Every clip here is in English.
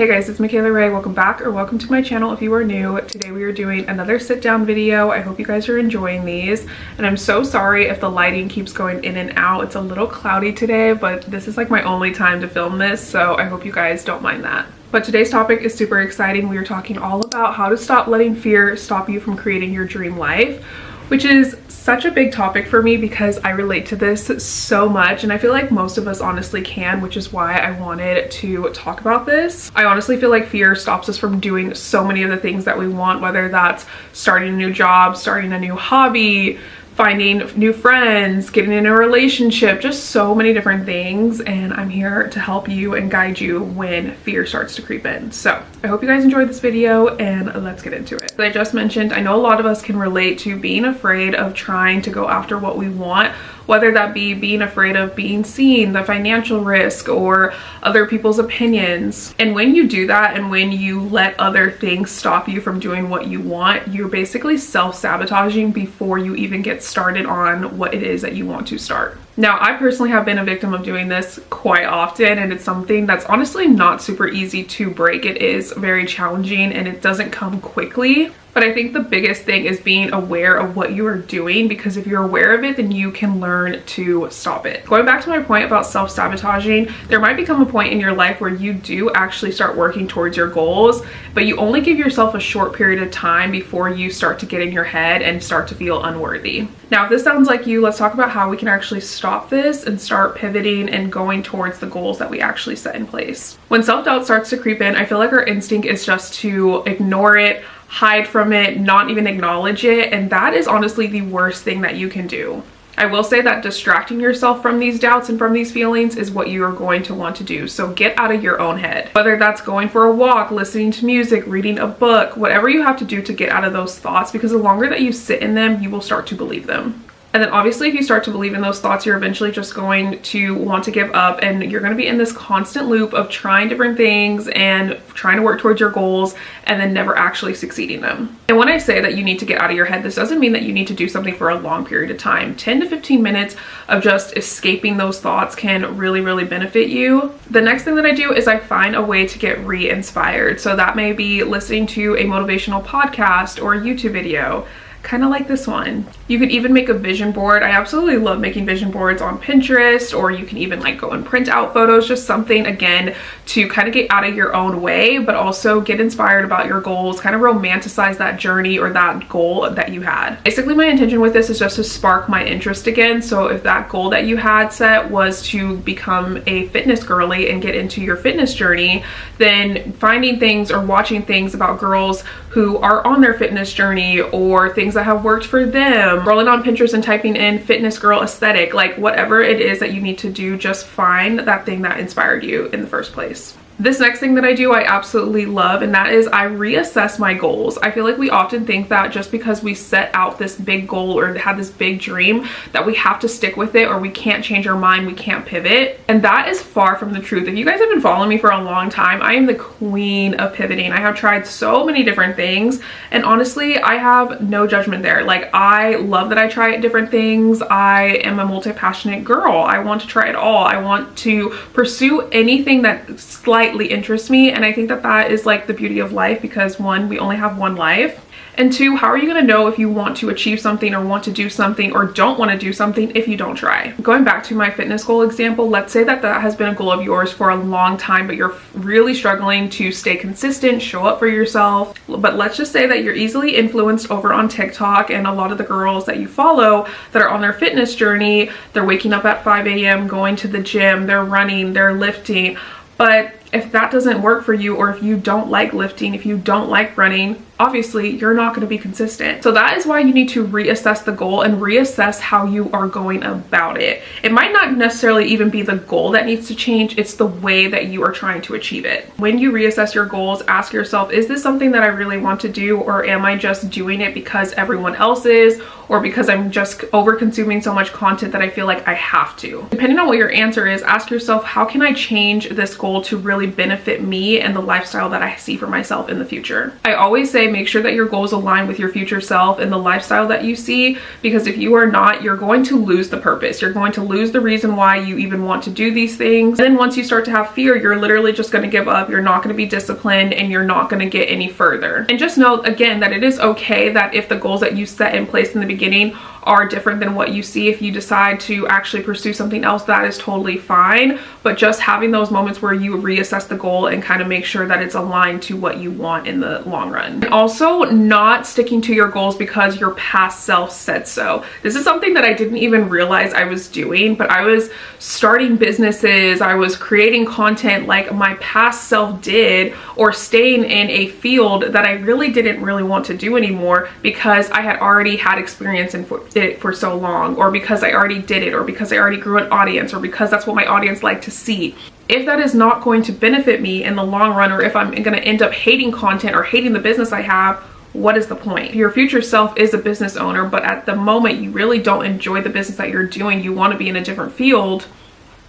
Hey guys, it's Michaela Ray. Welcome back or welcome to my channel if you are new. Today we are doing another sit down video. I hope you guys are enjoying these, and I'm so sorry if the lighting keeps going in and out. It's a little cloudy today, but this is like my only time to film this, so I hope you guys don't mind that. But today's topic is super exciting. We are talking all about how to stop letting fear stop you from creating your dream life, which is such a big topic for me because I relate to this so much, and I feel like most of us honestly can, which is why I wanted to talk about this. I honestly feel like fear stops us from doing so many of the things that we want, whether that's starting a new job, starting a new hobby, finding new friends, getting in a relationship, just so many different things. And I'm here to help you and guide you when fear starts to creep in. So I hope you guys enjoyed this video, and let's get into it. As I just mentioned, I know a lot of us can relate to being afraid of trying to go after what we want, whether that be being afraid of being seen, the financial risk, or other people's opinions. And when you do that, and when you let other things stop you from doing what you want, you're basically self-sabotaging before you even get started on what it is that you want to start. Now, I personally have been a victim of doing this quite often, and it's something that's honestly not super easy to break. It is very challenging and it doesn't come quickly. But I think the biggest thing is being aware of what you are doing, because if you're aware of it, then you can learn to stop it. Going back to my point about self-sabotaging, there might become a point in your life where you do actually start working towards your goals, but you only give yourself a short period of time before you start to get in your head and start to feel unworthy. Now, if this sounds like you, let's talk about how we can actually stop this and start pivoting and going towards the goals that we actually set in place. When self-doubt starts to creep in, I feel like our instinct is just to ignore it, hide from it, not even acknowledge it, and that is honestly the worst thing that you can do. I will say that distracting yourself from these doubts and from these feelings is what you are going to want to do. So get out of your own head. Whether that's going for a walk, listening to music, reading a book, whatever you have to do to get out of those thoughts, because the longer that you sit in them, you will start to believe them. And then obviously if you start to believe in those thoughts, you're eventually just going to want to give up, and you're going to be in this constant loop of trying different things and trying to work towards your goals and then never actually succeeding them. And when I say that you need to get out of your head, this doesn't mean that you need to do something for a long period of time. 10 to 15 minutes of just escaping those thoughts can really benefit you. The next thing that I do is I find a way to get re-inspired. So that may be listening to a motivational podcast or a YouTube video, kind of like this one. You could even make a vision board. I absolutely love making vision boards on Pinterest, or you can even like go and print out photos, just something again to kind of get out of your own way, but also get inspired about your goals, kind of romanticize that journey or that goal that you had. Basically, my intention with this is just to spark my interest again. So if that goal that you had set was to become a fitness girly and get into your fitness journey, then finding things or watching things about girls who are on their fitness journey or things that have worked for them, scrolling on Pinterest and typing in fitness girl aesthetic, like whatever it is that you need to do, just find that thing that inspired you in the first place. This next thing that I do, I absolutely love, and that is I reassess my goals. I feel like we often think that just because we set out this big goal or have this big dream that we have to stick with it, or we can't change our mind, we can't pivot. And that is far from the truth. If you guys have been following me for a long time, I am the queen of pivoting. I have tried so many different things, and honestly, I have no judgment there. Like, I love that I try different things. I am a multi-passionate girl. I want to try it all. I want to pursue anything that slightly interests me, and I think that that is like the beauty of life, because one, we only have one life, and two, how are you going to know if you want to achieve something or want to do something or don't want to do something if you don't try? Going back to my fitness goal example, let's say that that has been a goal of yours for a long time, but you're really struggling to stay consistent, show up for yourself. But let's just say that you're easily influenced over on TikTok, and a lot of the girls that you follow that are on their fitness journey, they're waking up at 5 a.m., going to the gym, they're running, they're lifting. But if that doesn't work for you, or if you don't like lifting, if you don't like running, obviously you're not going to be consistent. So that is why you need to reassess the goal and reassess how you are going about it. It might not necessarily even be the goal that needs to change, it's the way that you are trying to achieve it. When you reassess your goals, ask yourself, is this something that I really want to do, or am I just doing it because everyone else is, or because I'm just over consuming so much content that I feel like I have to? Depending on what your answer is, ask yourself, how can I change this goal to really benefit me and the lifestyle that I see for myself in the future? I always say day, make sure that your goals align with your future self and the lifestyle that you see, because if you are not, you're going to lose the purpose. You're going to lose the reason why you even want to do these things. And then once you start to have fear, you're literally just going to give up. You're not going to be disciplined and you're not going to get any further. And just know again that it is okay that if the goals that you set in place in the beginning are different than what you see, if you decide to actually pursue something else, that is totally fine. But just having those moments where you reassess the goal and kind of make sure that it's aligned to what you want in the long run. And also not sticking to your goals because your past self said so. This is something that I didn't even realize I was doing, but I was starting businesses, I was creating content like my past self did, or staying in a field that I really didn't really want to do anymore because I had already had experience in it for so long, or because I already did it, or because I already grew an audience, or because that's what my audience liked to see. If that is not going to benefit me in the long run, or if I'm going to end up hating content or hating the business I have, what is the point? Your future self is a business owner, but at the moment you really don't enjoy the business that you're doing, you want to be in a different field.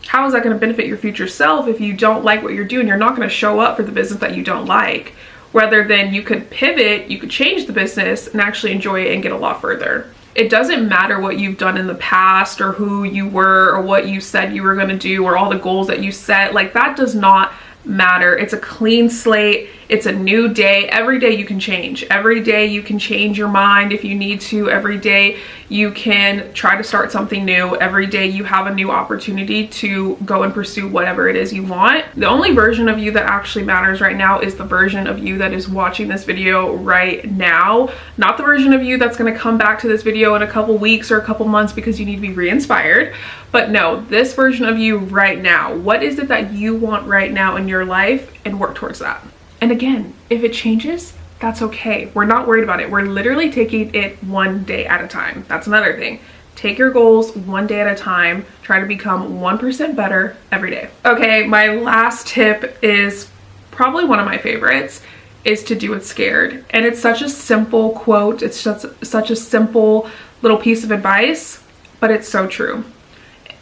How is that going to benefit your future self if you don't like what you're doing? You're not going to show up for the business that you don't like. Rather than you could pivot, you could change the business and actually enjoy it and get a lot further. It doesn't matter what you've done in the past, or who you were, or what you said you were going to do, or all the goals that you set. Like, that does not matter. It's a clean slate. It's a new day. Every day you can change. Every day you can change your mind if you need to. Every day you can try to start something new. Every day you have a new opportunity to go and pursue whatever it is you want. The only version of you that actually matters right now is the version of you that is watching this video right now, not the version of you that's going to come back to this video in a couple weeks or a couple months because you need to be re-inspired. But no, this version of you right now. What is it that you want right now in your life, and work towards that. And again, if it changes, that's okay. We're not worried about it. We're literally taking it one day at a time. That's another thing. Take your goals one day at a time. Try to become 1% better every day. Okay, my last tip is probably one of my favorites, is to do it scared. And it's such a simple quote. It's just such a simple little piece of advice, but it's so true.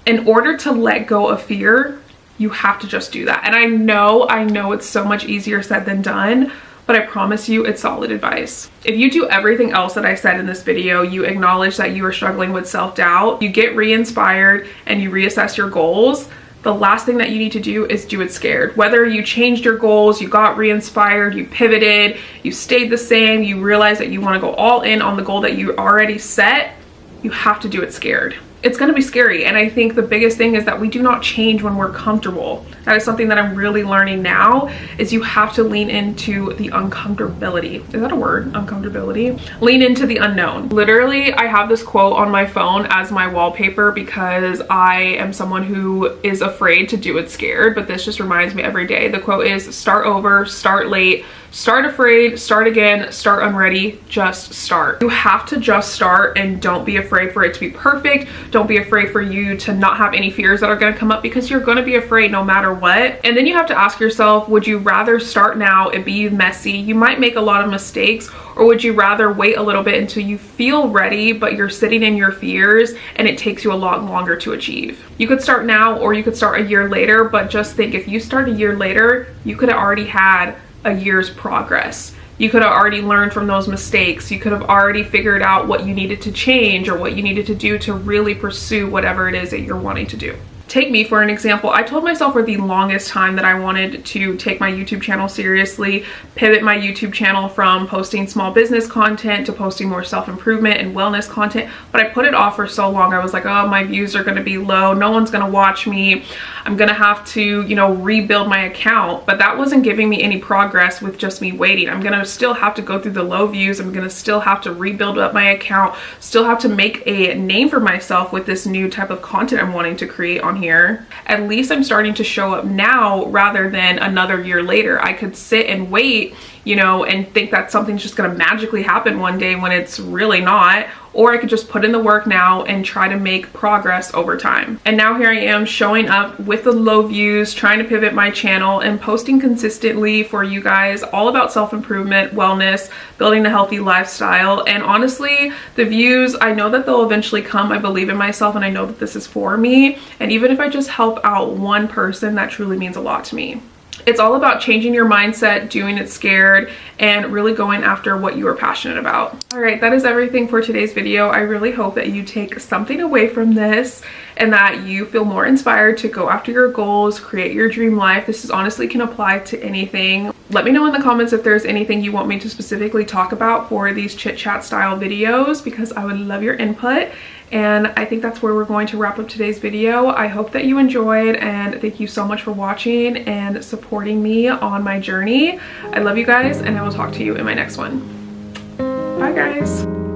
In order to let go of fear, you have to just do that. And I know it's so much easier said than done, but I promise you it's solid advice. If you do everything else that I said in this video, you acknowledge that you are struggling with self-doubt, you get re-inspired, and you reassess your goals, the last thing that you need to do is do it scared. Whether you changed your goals, you got re-inspired, you pivoted, you stayed the same, you realize that you want to go all in on the goal that you already set, you have to do it scared. It's going to be scary. And I think the biggest thing is that we do not change when we're comfortable. That is something that I'm really learning now, is you have to lean into the uncomfortability. Is that a word? Uncomfortability? Lean into the unknown. Literally, I have this quote on my phone as my wallpaper because I am someone who is afraid to do it scared, but this just reminds me every day. The quote is, start over, start late, start afraid, start again, start unready, just start. You have to just start, and don't be afraid for it to be perfect. Don't be afraid for you to not have any fears that are going to come up, because you're going to be afraid no matter what. And then you have to ask yourself, would you rather start now and be messy? You might make a lot of mistakes, or would you rather wait a little bit until you feel ready, but you're sitting in your fears and it takes you a lot longer to achieve? You could start now, or you could start a year later, but just think, if you start a year later, you could have already had a year's progress. You could have already learned from those mistakes. You could have already figured out what you needed to change or what you needed to do to really pursue whatever it is that you're wanting to do. Take me for an example. I told myself for the longest time that I wanted to take my YouTube channel seriously, pivot my YouTube channel from posting small business content to posting more self-improvement and wellness content, but I put it off for so long. I was like, oh, my views are gonna be low, no one's gonna watch me, I'm gonna have to, rebuild my account. But that wasn't giving me any progress with just me waiting. I'm gonna still have to go through the low views, I'm gonna still have to rebuild up my account, still have to make a name for myself with this new type of content I'm wanting to create on here. At least I'm starting to show up now rather than another year later. I could sit and wait, and think that something's just gonna magically happen one day when it's really not. Or I could just put in the work now and try to make progress over time. And now here I am showing up with the low views, trying to pivot my channel and posting consistently for you guys, all about self-improvement, wellness, building a healthy lifestyle. And honestly, the views, I know that they'll eventually come. I believe in myself and I know that this is for me. And even if I just help out one person, that truly means a lot to me. It's all about changing your mindset, doing it scared, and really going after what you are passionate about. All right, that is everything for today's video. I really hope that you take something away from this and that you feel more inspired to go after your goals, create your dream life. This is honestly can apply to anything. Let me know in the comments if there's anything you want me to specifically talk about for these chit chat style videos, because I would love your input. And I think that's where we're going to wrap up today's video. I hope that you enjoyed, and thank you so much for watching and supporting me on my journey. I love you guys, and I will talk to you in my next one. Bye guys.